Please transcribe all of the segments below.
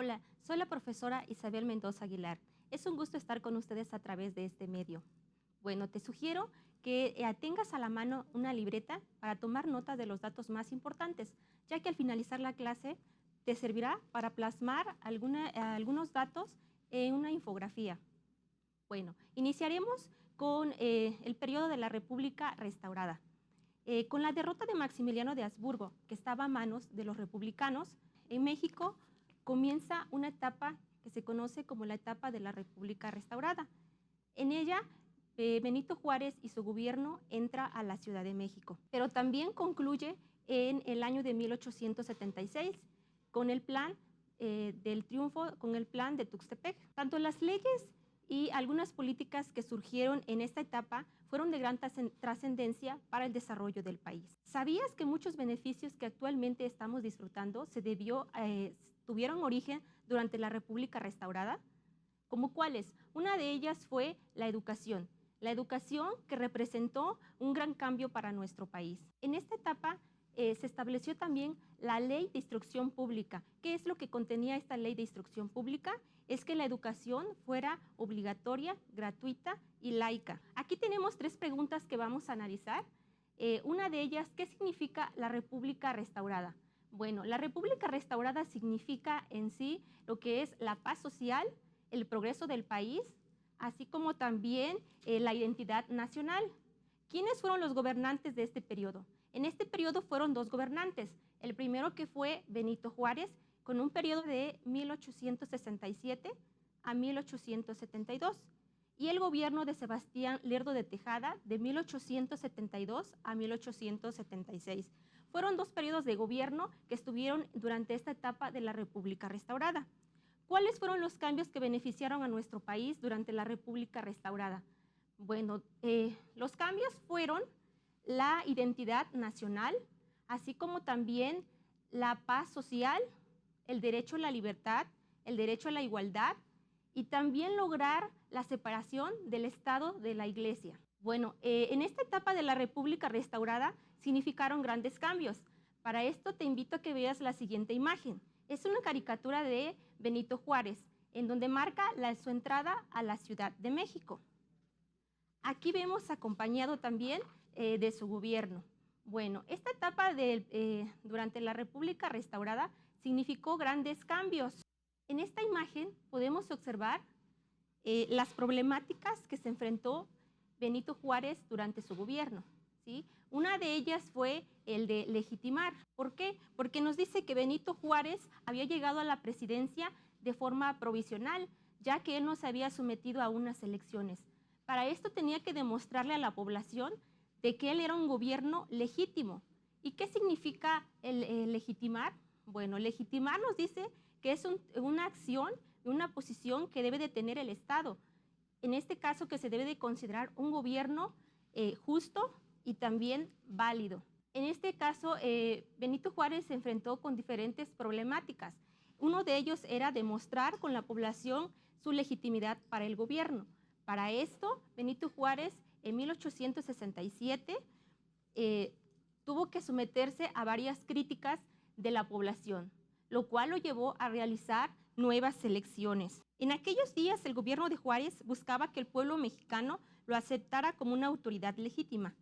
Hola, soy la profesora Isabel Mendoza Aguilar. Es un gusto estar con ustedes a través de este medio. Bueno, te sugiero que tengas a la mano una libreta para tomar nota de los datos más importantes, ya que al finalizar la clase te servirá para plasmar algunos datos en una infografía. Bueno, iniciaremos con el periodo de la República restaurada. Con la derrota de Maximiliano de Habsburgo, que estaba a manos de los republicanos, en México comienza una etapa que se conoce como la etapa de la República restaurada. En ella, Benito Juárez y su gobierno entra a la Ciudad de México, pero también concluye en el año de 1876 con el plan del triunfo, con el plan de Tuxtepec. Tanto las leyes y algunas políticas que surgieron en esta etapa fueron de gran trascendencia para el desarrollo del país. ¿Sabías que muchos beneficios que actualmente estamos disfrutando tuvieron origen durante la República restaurada? ¿Como cuáles? Una de ellas fue la educación que representó un gran cambio para nuestro país. En esta etapa se estableció también la Ley de Instrucción Pública. ¿Qué es lo que contenía esta Ley de Instrucción Pública? Es que la educación fuera obligatoria, gratuita y laica. Aquí tenemos 3 preguntas que vamos a analizar. Una de ellas, ¿qué significa la República restaurada? Bueno, la República restaurada significa en sí lo que es la paz social, el progreso del país, así como también la identidad nacional. ¿Quiénes fueron los gobernantes de este periodo? En este periodo fueron 2 gobernantes. El primero que fue Benito Juárez, con un periodo de 1867 a 1872, y el gobierno de Sebastián Lerdo de Tejada, de 1872 a 1876. Fueron 2 periodos de gobierno que estuvieron durante esta etapa de la República restaurada. ¿Cuáles fueron los cambios que beneficiaron a nuestro país durante la República restaurada? Bueno, los cambios fueron la identidad nacional, así como también la paz social, el derecho a la libertad, el derecho a la igualdad y también lograr la separación del Estado de la Iglesia. Bueno, en esta etapa de la República restaurada significaron grandes cambios. Para esto te invito a que veas la siguiente imagen. Es una caricatura de Benito Juárez, en donde marca su entrada a la Ciudad de México. Aquí vemos acompañado también de su gobierno. Bueno, esta etapa durante la República restaurada significó grandes cambios. En esta imagen podemos observar las problemáticas que se enfrentó Benito Juárez durante su gobierno, ¿sí? Una de ellas fue el de legitimar. ¿Por qué? Porque nos dice que Benito Juárez había llegado a la presidencia de forma provisional, ya que él no se había sometido a unas elecciones. Para esto tenía que demostrarle a la población de que él era un gobierno legítimo. ¿Y qué significa el legitimar? Bueno, legitimar nos dice que es una acción, una posición que debe de tener el Estado. En este caso, que se debe de considerar un gobierno justo y también válido. En este caso, Benito Juárez se enfrentó con diferentes problemáticas. Uno de ellos era demostrar con la población su legitimidad para el gobierno. Para esto, Benito Juárez en 1867 tuvo que someterse a varias críticas de la población, lo cual lo llevó a realizar nuevas elecciones. En aquellos días, el gobierno de Juárez buscaba que el pueblo mexicano lo aceptara como una autoridad legítima.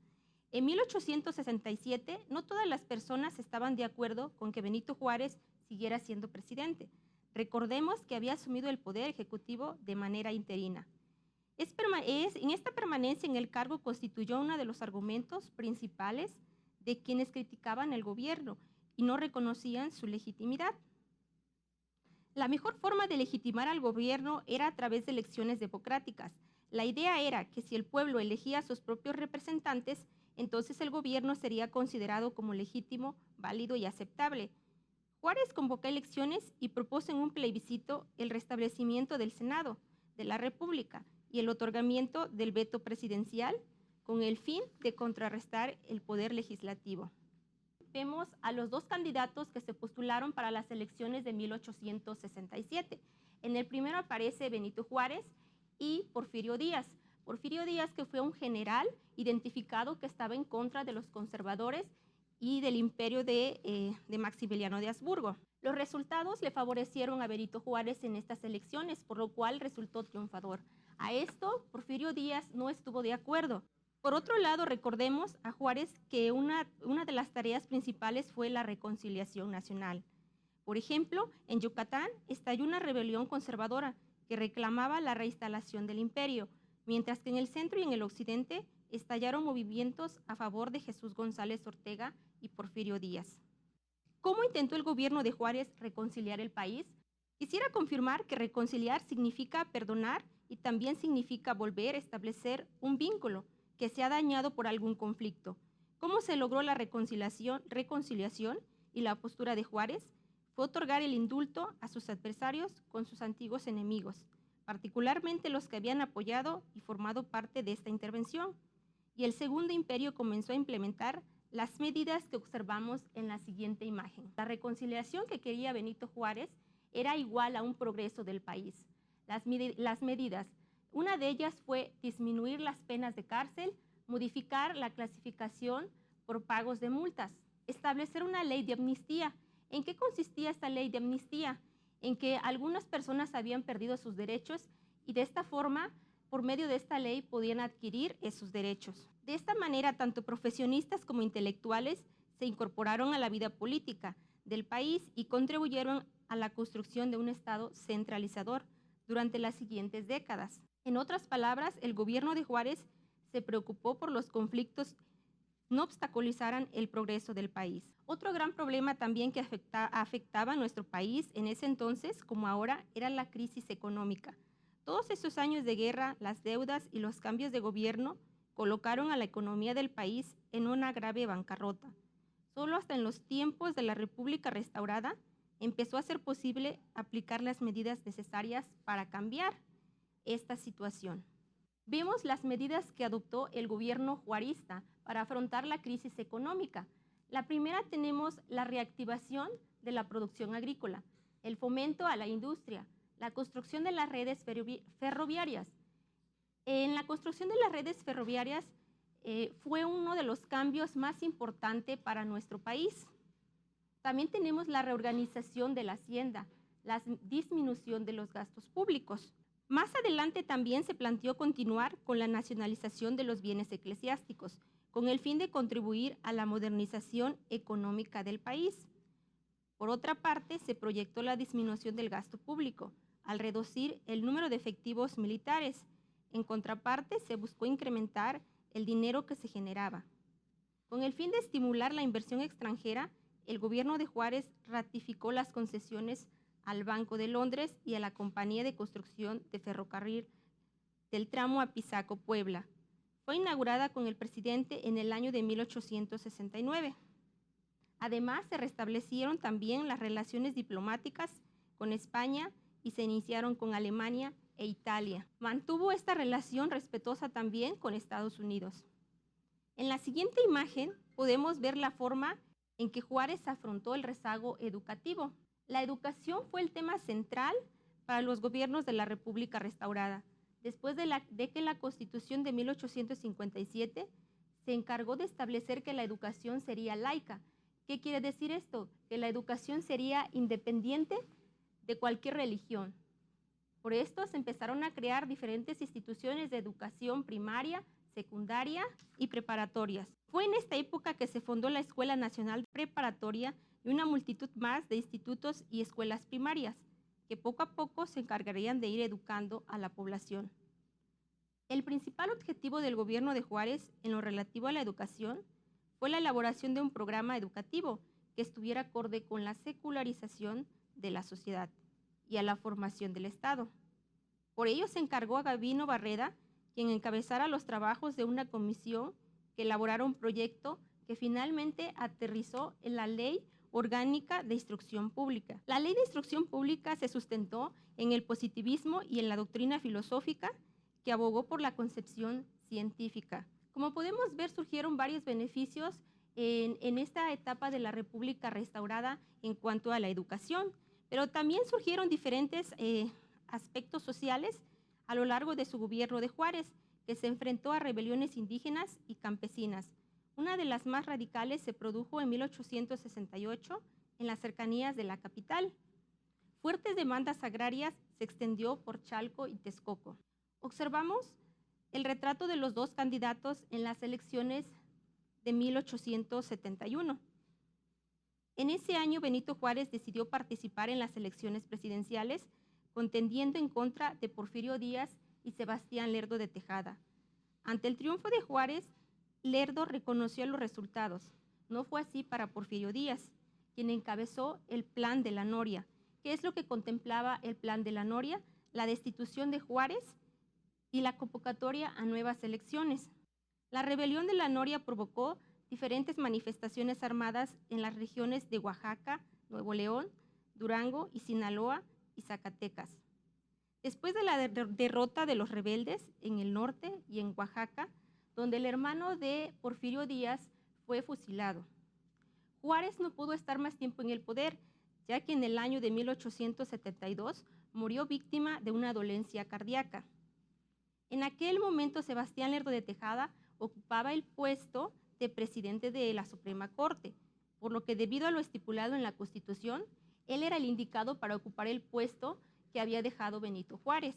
En 1867, no todas las personas estaban de acuerdo con que Benito Juárez siguiera siendo presidente. Recordemos que había asumido el poder ejecutivo de manera interina. En esta permanencia en el cargo constituyó uno de los argumentos principales de quienes criticaban el gobierno y no reconocían su legitimidad. La mejor forma de legitimar al gobierno era a través de elecciones democráticas. La idea era que si el pueblo elegía a sus propios representantes, entonces el gobierno sería considerado como legítimo, válido y aceptable. Juárez convocó elecciones y propuso en un plebiscito el restablecimiento del Senado de la República y el otorgamiento del veto presidencial con el fin de contrarrestar el poder legislativo. Vemos a los 2 candidatos que se postularon para las elecciones de 1867. En el primero aparece Benito Juárez y Porfirio Díaz. Porfirio Díaz, que fue un general identificado que estaba en contra de los conservadores y del imperio de Maximiliano de Habsburgo. Los resultados le favorecieron a Benito Juárez en estas elecciones, por lo cual resultó triunfador. A esto, Porfirio Díaz no estuvo de acuerdo. Por otro lado, recordemos a Juárez que una de las tareas principales fue la reconciliación nacional. Por ejemplo, en Yucatán estalló una rebelión conservadora que reclamaba la reinstalación del imperio, mientras que en el centro y en el occidente estallaron movimientos a favor de Jesús González Ortega y Porfirio Díaz. ¿Cómo intentó el gobierno de Juárez reconciliar el país? Quisiera confirmar que reconciliar significa perdonar y también significa volver a establecer un vínculo que se ha dañado por algún conflicto. ¿Cómo se logró la reconciliación y la postura de Juárez? Fue otorgar el indulto a sus adversarios con sus antiguos enemigos, particularmente los que habían apoyado y formado parte de esta intervención. Y el Segundo Imperio comenzó a implementar las medidas que observamos en la siguiente imagen. La reconciliación que quería Benito Juárez era igual a un progreso del país. Las medidas, una de ellas fue disminuir las penas de cárcel, modificar la clasificación por pagos de multas, establecer una ley de amnistía. ¿En qué consistía esta ley de amnistía? En que algunas personas habían perdido sus derechos y de esta forma, por medio de esta ley, podían adquirir esos derechos. De esta manera, tanto profesionistas como intelectuales se incorporaron a la vida política del país y contribuyeron a la construcción de un Estado centralizador durante las siguientes décadas. En otras palabras, el gobierno de Juárez se preocupó por los conflictos no obstaculizaran el progreso del país. Otro gran problema también que afectaba a nuestro país en ese entonces, como ahora, era la crisis económica. Todos esos años de guerra, las deudas y los cambios de gobierno colocaron a la economía del país en una grave bancarrota. Solo hasta en los tiempos de la República restaurada empezó a ser posible aplicar las medidas necesarias para cambiar esta situación. Vemos las medidas que adoptó el gobierno juarista para afrontar la crisis económica. La primera tenemos la reactivación de la producción agrícola, el fomento a la industria, la construcción de las redes ferroviarias. En la construcción de las redes ferroviarias fue uno de los cambios más importantes para nuestro país. También tenemos la reorganización de la hacienda, la disminución de los gastos públicos. Más adelante también se planteó continuar con la nacionalización de los bienes eclesiásticos, con el fin de contribuir a la modernización económica del país. Por otra parte, se proyectó la disminución del gasto público, al reducir el número de efectivos militares. En contraparte, se buscó incrementar el dinero que se generaba. Con el fin de estimular la inversión extranjera, el gobierno de Juárez ratificó las concesiones al Banco de Londres y a la Compañía de Construcción de Ferrocarril del tramo Apizaco-Puebla. Fue inaugurada con el presidente en el año de 1869. Además, se restablecieron también las relaciones diplomáticas con España y se iniciaron con Alemania e Italia. Mantuvo esta relación respetuosa también con Estados Unidos. En la siguiente imagen podemos ver la forma en que Juárez afrontó el rezago educativo. La educación fue el tema central para los gobiernos de la República restaurada. Después de que la Constitución de 1857 se encargó de establecer que la educación sería laica. ¿Qué quiere decir esto? Que la educación sería independiente de cualquier religión. Por esto se empezaron a crear diferentes instituciones de educación primaria, secundaria y preparatorias. Fue en esta época que se fundó la Escuela Nacional Preparatoria y una multitud más de institutos y escuelas primarias, que poco a poco se encargarían de ir educando a la población. El principal objetivo del gobierno de Juárez en lo relativo a la educación fue la elaboración de un programa educativo que estuviera acorde con la secularización de la sociedad y a la formación del Estado. Por ello se encargó a Gabino Barreda, quien encabezara los trabajos de una comisión que elaborara un proyecto que finalmente aterrizó en la Ley Orgánica de Instrucción Pública. La Ley de Instrucción Pública se sustentó en el positivismo y en la doctrina filosófica que abogó por la concepción científica. Como podemos ver, surgieron varios beneficios en esta etapa de la República restaurada en cuanto a la educación, pero también surgieron diferentes aspectos sociales a lo largo de su gobierno de Juárez, que se enfrentó a rebeliones indígenas y campesinas. Una de las más radicales se produjo en 1868 en las cercanías de la capital. Fuertes demandas agrarias se extendió por Chalco y Texcoco. Observamos el retrato de los dos candidatos en las elecciones de 1871. En ese año, Benito Juárez decidió participar en las elecciones presidenciales, contendiendo en contra de Porfirio Díaz y Sebastián Lerdo de Tejada. Ante el triunfo de Juárez, Lerdo reconoció los resultados. No fue así para Porfirio Díaz, quien encabezó el Plan de la Noria. ¿Qué es lo que contemplaba el Plan de la Noria? La destitución de Juárez y la convocatoria a nuevas elecciones. La rebelión de la Noria provocó diferentes manifestaciones armadas en las regiones de Oaxaca, Nuevo León, Durango y Sinaloa y Zacatecas. Después de la derrota de los rebeldes en el norte y en Oaxaca, donde el hermano de Porfirio Díaz fue fusilado, Juárez no pudo estar más tiempo en el poder, ya que en el año de 1872 murió víctima de una dolencia cardíaca. En aquel momento, Sebastián Lerdo de Tejada ocupaba el puesto de presidente de la Suprema Corte, por lo que debido a lo estipulado en la Constitución, él era el indicado para ocupar el puesto que había dejado Benito Juárez.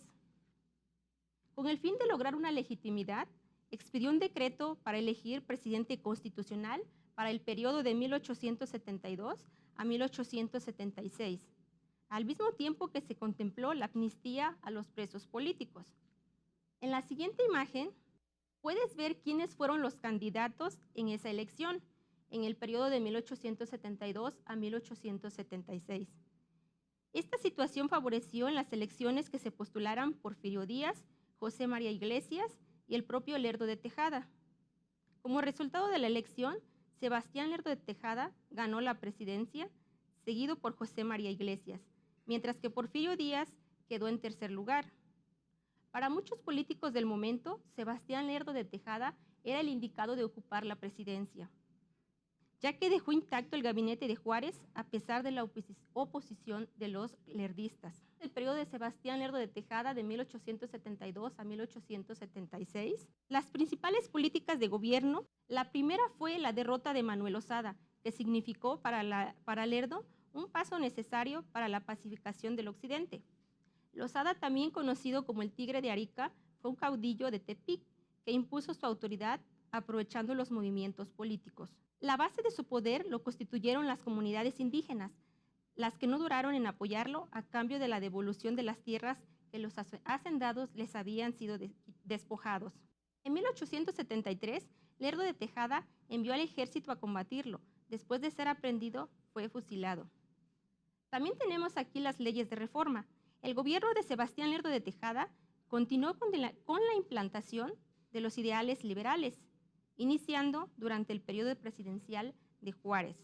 Con el fin de lograr una legitimidad, expidió un decreto para elegir presidente constitucional para el periodo de 1872 a 1876, al mismo tiempo que se contempló la amnistía a los presos políticos. En la siguiente imagen puedes ver quiénes fueron los candidatos en esa elección, en el periodo de 1872 a 1876. Esta situación favoreció en las elecciones que se postularan Porfirio Díaz, José María Iglesias y el propio Lerdo de Tejada. Como resultado de la elección, Sebastián Lerdo de Tejada ganó la presidencia, seguido por José María Iglesias, mientras que Porfirio Díaz quedó en tercer lugar. Para muchos políticos del momento, Sebastián Lerdo de Tejada era el indicado de ocupar la presidencia, ya que dejó intacto el gabinete de Juárez a pesar de la oposición de los lerdistas. El periodo de Sebastián Lerdo de Tejada de 1872 a 1876, las principales políticas de gobierno, la primera fue la derrota de Manuel Lozada, que significó para Lerdo un paso necesario para la pacificación del occidente. Lozada, también conocido como el Tigre de Arica, fue un caudillo de Tepic que impuso su autoridad aprovechando los movimientos políticos. La base de su poder lo constituyeron las comunidades indígenas, las que no duraron en apoyarlo a cambio de la devolución de las tierras que los hacendados les habían sido despojados. En 1873, Lerdo de Tejada envió al ejército a combatirlo. Después de ser aprehendido, fue fusilado. También tenemos aquí las leyes de reforma. El gobierno de Sebastián Lerdo de Tejada continuó con la implantación de los ideales liberales, iniciando durante el periodo presidencial de Juárez.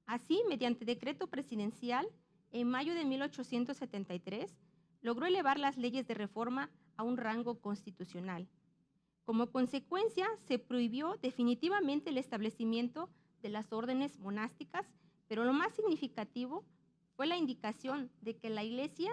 Así, mediante decreto presidencial, en mayo de 1873, logró elevar las leyes de reforma a un rango constitucional. Como consecuencia, se prohibió definitivamente el establecimiento de las órdenes monásticas, pero lo más significativo fue la indicación de que la Iglesia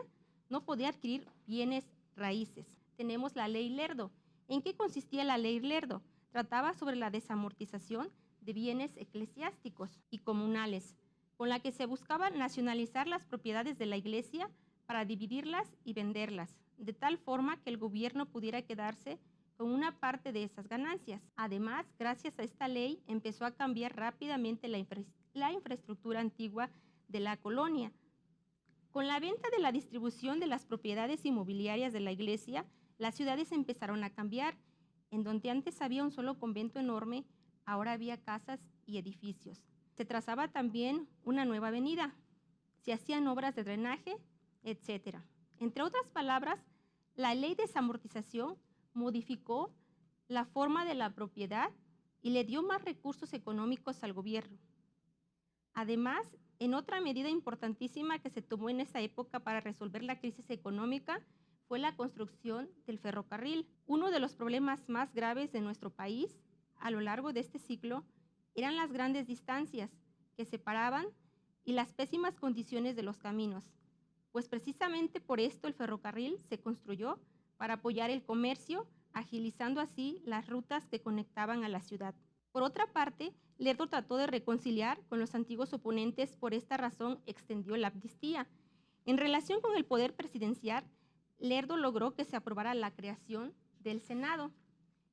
no podía adquirir bienes raíces. Tenemos la Ley Lerdo. ¿En qué consistía la Ley Lerdo? Trataba sobre la desamortización de bienes eclesiásticos y comunales, con la que se buscaba nacionalizar las propiedades de la Iglesia para dividirlas y venderlas, de tal forma que el gobierno pudiera quedarse con una parte de esas ganancias. Además, gracias a esta ley, empezó a cambiar rápidamente la infraestructura antigua de la colonia. Con la venta de la distribución de las propiedades inmobiliarias de la Iglesia, las ciudades empezaron a cambiar. En donde antes había un solo convento enorme, ahora había casas y edificios. Se trazaba también una nueva avenida, se hacían obras de drenaje, etc. Entre otras palabras, la ley de desamortización modificó la forma de la propiedad y le dio más recursos económicos al gobierno. Además, en otra medida importantísima que se tomó en esa época para resolver la crisis económica fue la construcción del ferrocarril. Uno de los problemas más graves de nuestro país a lo largo de este siglo eran las grandes distancias que separaban y las pésimas condiciones de los caminos, pues precisamente por esto el ferrocarril se construyó para apoyar el comercio, agilizando así las rutas que conectaban a la ciudad. Por otra parte, Lerdo trató de reconciliar con los antiguos oponentes, por esta razón extendió la amnistía. En relación con el poder presidencial, Lerdo logró que se aprobara la creación del Senado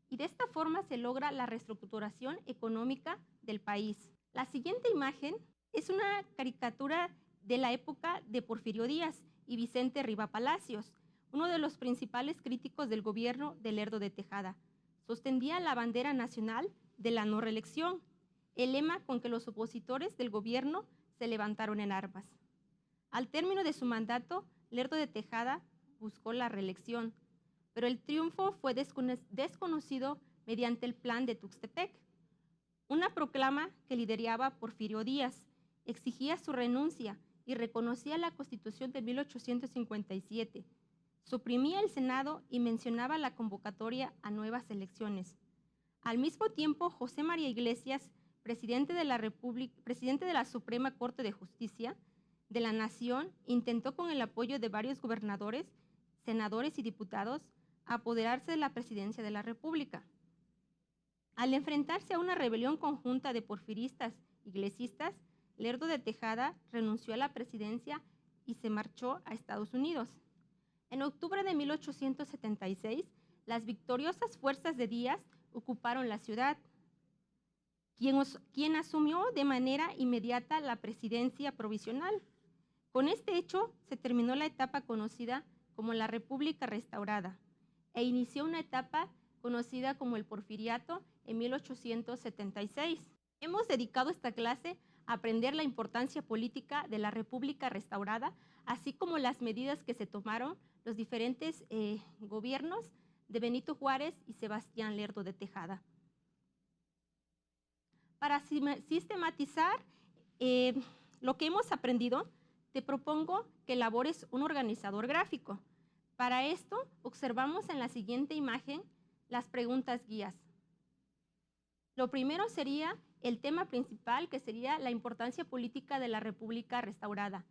y de esta forma se logra la reestructuración económica del país. La siguiente imagen es una caricatura de la época de Porfirio Díaz y Vicente Riva Palacios, uno de los principales críticos del gobierno de Lerdo de Tejada. Sostendía la bandera nacional de la no reelección, el lema con que los opositores del gobierno se levantaron en armas. Al término de su mandato, Lerdo de Tejada buscó la reelección, pero el triunfo fue desconocido mediante el Plan de Tuxtepec, una proclama que lideraba Porfirio Díaz, exigía su renuncia y reconocía la Constitución de 1857, suprimía el Senado y mencionaba la convocatoria a nuevas elecciones. Al mismo tiempo, José María Iglesias, presidente de la Suprema Corte de Justicia de la Nación, intentó con el apoyo de varios gobernadores, senadores y diputados apoderarse de la presidencia de la República. Al enfrentarse a una rebelión conjunta de porfiristas y iglesistas, Lerdo de Tejada renunció a la presidencia y se marchó a Estados Unidos. En octubre de 1876, las victoriosas fuerzas de Díaz ocuparon la ciudad, quien asumió de manera inmediata la presidencia provisional. Con este hecho se terminó la etapa conocida como la República Restaurada e inició una etapa conocida como el Porfiriato en 1876. Hemos dedicado esta clase a aprender la importancia política de la República Restaurada, así como las medidas que se tomaron los diferentes gobiernos de Benito Juárez y Sebastián Lerdo de Tejada. Para sistematizar lo que hemos aprendido, te propongo que elabores un organizador gráfico. Para esto, observamos en la siguiente imagen las preguntas guías. Lo primero sería el tema principal, que sería la importancia política de la República Restaurada.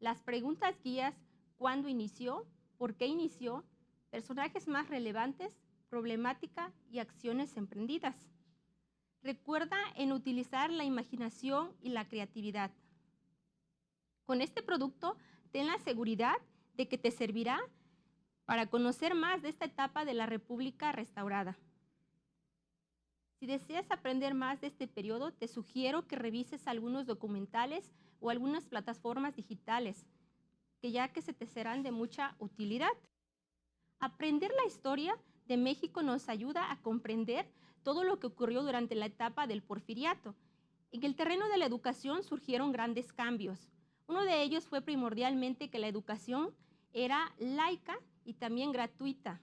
Las preguntas guías: ¿cuándo inició? ¿Por qué inició? Personajes más relevantes, problemática y acciones emprendidas. Recuerda en utilizar la imaginación y la creatividad. Con este producto, ten la seguridad de que te servirá para conocer más de esta etapa de la República Restaurada. Si deseas aprender más de este periodo, te sugiero que revises algunos documentales o algunas plataformas digitales, ya que se te serán de mucha utilidad. Aprender la historia de México nos ayuda a comprender todo lo que ocurrió durante la etapa del Porfiriato. En el terreno de la educación surgieron grandes cambios. Uno de ellos fue primordialmente que la educación era laica y también gratuita.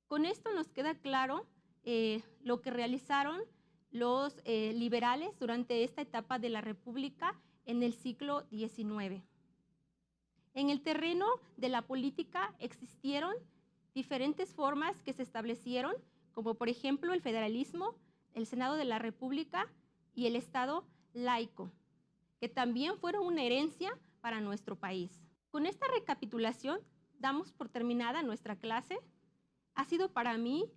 Con esto nos queda claro lo que realizaron los liberales durante esta etapa de la República en el siglo XIX. En el terreno de la política existieron diferentes formas que se establecieron, como por ejemplo el federalismo, el Senado de la República y el Estado laico, que también fueron una herencia para nuestro país. Con esta recapitulación damos por terminada nuestra clase. Ha sido para mí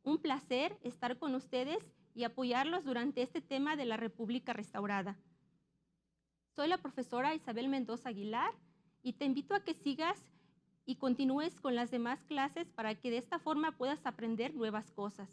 un placer estar con ustedes y apoyarlos durante este tema de la República Restaurada. Soy la profesora Isabel Mendoza Aguilar y te invito a que sigas y continúes con las demás clases para que de esta forma puedas aprender nuevas cosas.